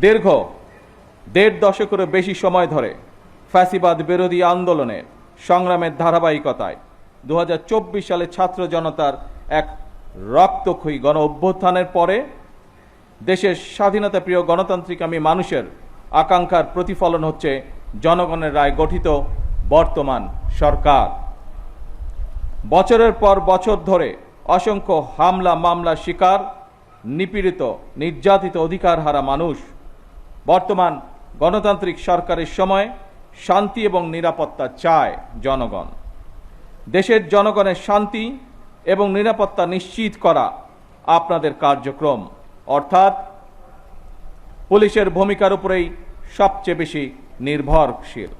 দীর্ঘ ১.৫ দশকেরও বেশি সময় ধরে ফ্যাসিবাদ বিরোধী আন্দোলনের সংগ্রামের ধারাবাহিকতায় ২০২৪ সালে ছাত্র জনতার এক রক্তক্ষয়ী গণ অভ্যুত্থানের পরে দেশের স্বাধীনতাপ্রিয় গণতান্ত্রিকামী মানুষের আকাঙ্ক্ষার প্রতিফলন হচ্ছে জনগণের রায় গঠিত বর্তমান সরকার। বছরের পর বছর ধরে অসংখ্য হামলা মামলার শিকার, নিপীড়িত নির্যাতিত অধিকারহারা মানুষ বর্তমান গণতান্ত্রিক সরকারের সময় শান্তি এবং নিরাপত্তা চায় জনগণ। দেশের জনগণের শান্তি এবং নিরাপত্তা নিশ্চিত করা আপনাদের কার্যক্রম, অর্থাৎ পুলিশের ভূমিকার উপরেই সবচেয়ে বেশি নির্ভরশীল।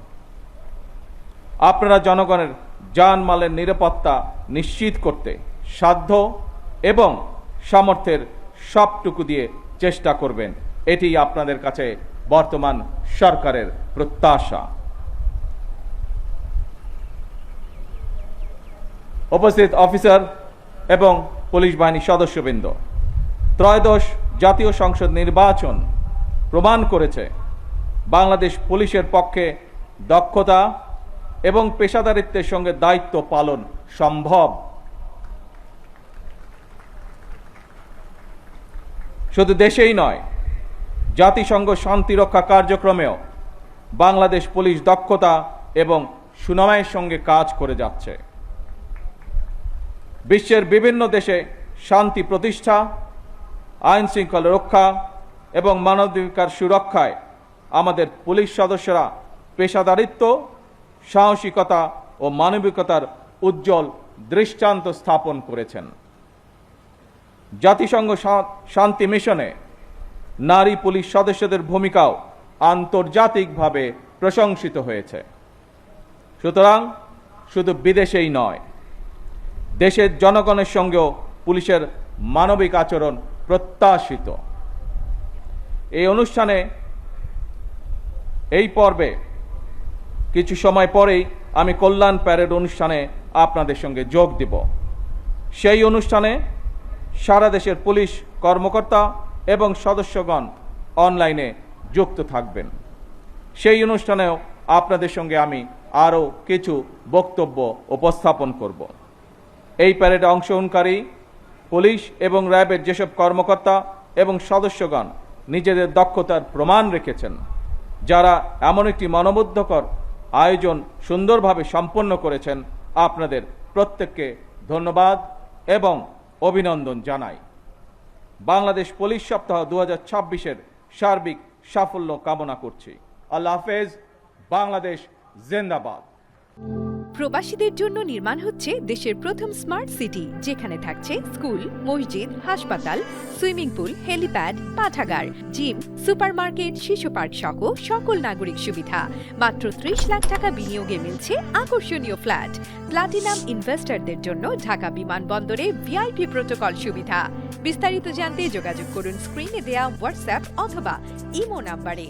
আপনারা জনগণের জানমালের নিরাপত্তা নিশ্চিত করতে সাধ্য এবং সামর্থ্যের সবটুকু দিয়ে চেষ্টা করবেন, এটি আপনাদের কাছে বর্তমান সরকারের প্রত্যাশা। উপস্থিত অফিসার এবং পুলিশ বাহিনীর সদস্যবৃন্দ, ত্রয়োদশ জাতীয় সংসদ নির্বাচন প্রমাণ করেছে বাংলাদেশ পুলিশের পক্ষে দক্ষতা এবং পেশাদারিত্বের সঙ্গে দায়িত্ব পালন সম্ভব। শুধু দেশেই নয়, জাতিসংঘ শান্তিরক্ষা কার্যক্রমেও বাংলাদেশ পুলিশ দক্ষতা এবং সুনামের সঙ্গে কাজ করে যাচ্ছে। বিশ্বের বিভিন্ন দেশে শান্তি প্রতিষ্ঠা, আইন শৃঙ্খলা রক্ষা এবং মানবাধিকার সুরক্ষায় আমাদের পুলিশ সদস্যরা পেশাদারিত্ব, সাহসিকতা ও মানবিকতার উজ্জ্বল দৃষ্টান্ত স্থাপন করেছেন। জাতিসংঘ শান্তি মিশনে নারী পুলিশ সদস্যদের ভূমিকাও আন্তর্জাতিকভাবে প্রশংসিত হয়েছে। সুতরাং শুধু বিদেশেই নয়, দেশের জনগণের সঙ্গেও পুলিশের মানবিক আচরণ প্রত্যাশিত। এই পর্বে কিছু সময় পরেই আমি কল্যাণ প্যারেড অনুষ্ঠানে আপনাদের সঙ্গে যোগ দেব। সেই অনুষ্ঠানে সারা দেশের পুলিশ কর্মকর্তা এবং সদস্যগণ অনলাইনে যুক্ত থাকবেন। সেই অনুষ্ঠানেও আপনাদের সঙ্গে আমি আরও কিছু বক্তব্য উপস্থাপন করব। এই প্যারেডে অংশগ্রহণকারী পুলিশ এবং র্যাবের যেসব কর্মকর্তা এবং সদস্যগণ নিজেদের দক্ষতার প্রমাণ রেখেছেন, যারা এমন একটি মনোমুগ্ধকর আয়োজন সুন্দরভাবে সম্পন্ন করেছেন, আপনাদের প্রত্যেককে ধন্যবাদ এবং অভিনন্দন জানাই। বাংলাদেশ পুলিশ সপ্তাহ ২০২৬-এর সার্বিক সাফল্য কামনা করছি। আল্লাহ হাফেজ। বাংলাদেশ জিন্দাবাদ। প্রবাসীদের জন্য নির্মাণ হচ্ছে দেশের প্রথম স্মার্ট সিটি, যেখানে থাকছে স্কুল, মসজিদ, হাসপাতাল, সুইমিং পুল, হেলিপ্যাড, পাঠাগার, জিম, সুপারমার্কেট, শিশু পার্ক সহ সকল নাগরিক সুবিধা। মাত্র ৩০ লাখ টাকা বিনিয়োগে মিলছে আকর্ষণীয় ফ্ল্যাট। প্লাটিনাম ইনভেস্টরদের জন্য ঢাকা বিমানবন্দরে ভিআইপি প্রোটোকল সুবিধা। বিস্তারিত জানতে যোগাযোগ করুন স্ক্রিনে দেয়া হোয়াটসঅ্যাপ অথবা ইমো নাম্বারে।